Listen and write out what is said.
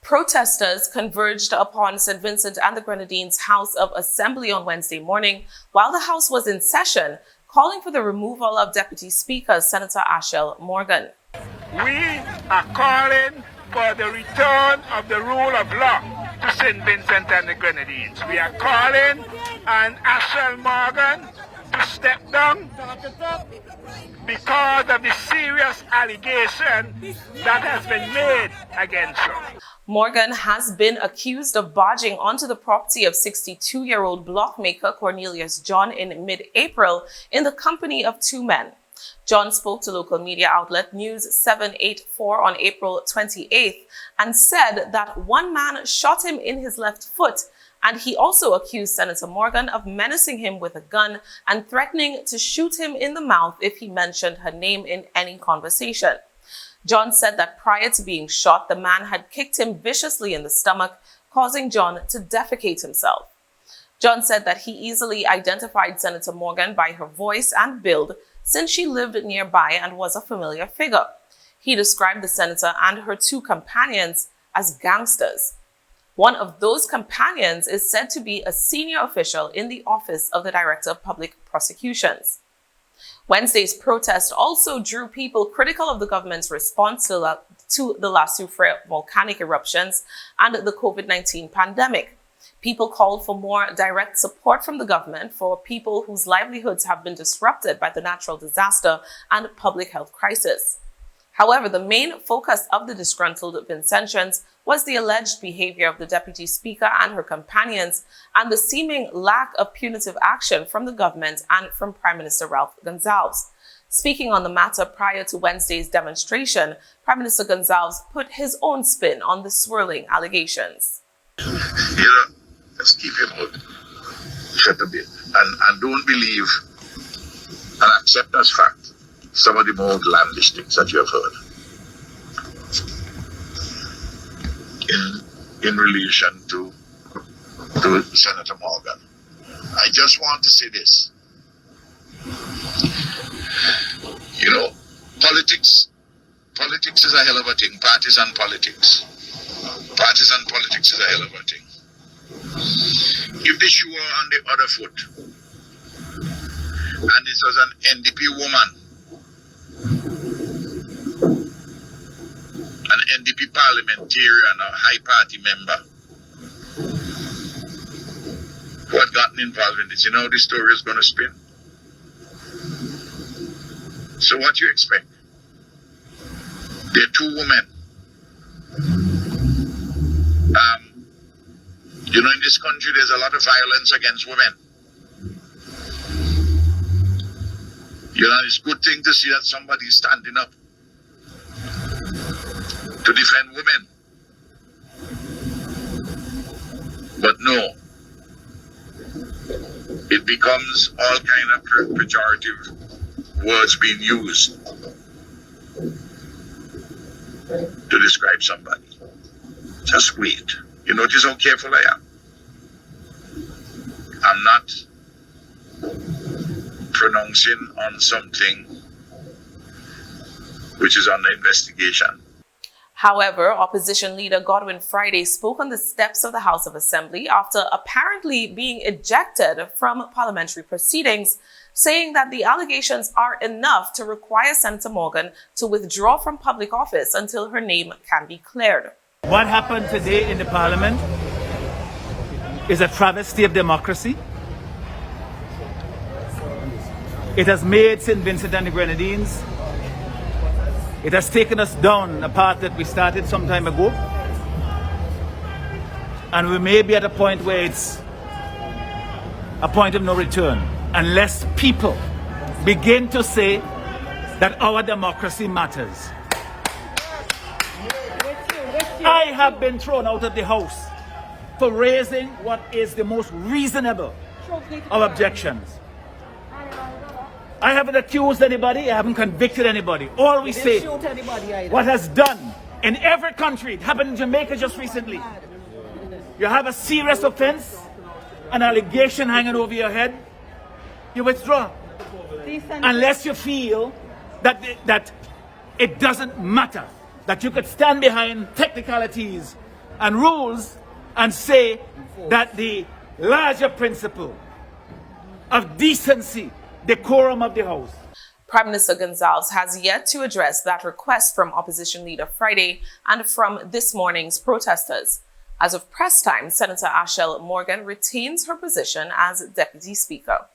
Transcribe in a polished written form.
Protesters converged upon St. Vincent and the Grenadines House of Assembly on Wednesday morning while the House was in session, calling for the removal of Deputy Speaker Senator Ashelle Morgan. We are calling for the return of the rule of law to St. Vincent and the Grenadines. We are calling on Ashelle Morgan to step down because of the serious allegation that has been made against her. Morgan has been accused of barging onto the property of 62-year-old blockmaker Cornelius John in mid-April in the company of two men. John spoke to local media outlet News 784 on April 28th and said that one man shot him in his left foot, and he also accused Senator Morgan of menacing him with a gun and threatening to shoot him in the mouth if he mentioned her name in any conversation. John said that prior to being shot, the man had kicked him viciously in the stomach, causing John to defecate himself. John said that he easily identified Senator Morgan by her voice and build, since she lived nearby and was a familiar figure. He described the senator and her two companions as gangsters. One of those companions is said to be a senior official in the Office of the Director of Public Prosecutions. Wednesday's protest also drew people critical of the government's response to the La Soufrière volcanic eruptions and the COVID-19 pandemic. People called for more direct support from the government for people whose livelihoods have been disrupted by the natural disaster and public health crisis. However, the main focus of the disgruntled Vincentians was the alleged behavior of the Deputy Speaker and her companions and the seeming lack of punitive action from the government and from Prime Minister Ralph Gonsalves. Speaking on the matter prior to Wednesday's demonstration, Prime Minister Gonsalves put his own spin on the swirling allegations. Just keep your mouth shut a bit and don't believe and accept as fact some of the more outlandish things that you have heard in relation to Senator Morgan. I just want to say this. Politics is a hell of a thing. Partisan politics is a hell of a thing. If the shoe were on the other foot, and this was an NDP woman, an NDP parliamentarian or high party member who had gotten involved in this, you know how the story is going to spin? So what do you expect? There are two women. In this country, there's a lot of violence against women. It's a good thing to see that somebody is standing up to defend women. But no, it becomes all kind of pejorative words being used to describe somebody. Just wait. You notice how careful I am? I'm not pronouncing on something which is under investigation. However, opposition leader Godwin Friday spoke on the steps of the House of Assembly after apparently being ejected from parliamentary proceedings, saying that the allegations are enough to require Senator Morgan to withdraw from public office until her name can be cleared. What happened today in the Parliament is a travesty of democracy. It has made St. Vincent and the Grenadines. It has taken us down a path that we started some time ago. And we may be at a point where it's a point of no return unless people begin to say that our democracy matters. I have been thrown out of the House for raising what is the most reasonable of objections. I haven't accused anybody, I haven't convicted anybody. All we say, what has done in every country, it happened in Jamaica just recently. You have a serious offense, an allegation hanging over your head, you withdraw. Unless you feel that it doesn't matter, that you could stand behind technicalities and rules and say that the larger principle of decency, decorum of the House. Prime Minister Gonzalez has yet to address that request from opposition leader Friday and from this morning's protesters. As of press time, Senator Ashelle Morgan retains her position as Deputy Speaker.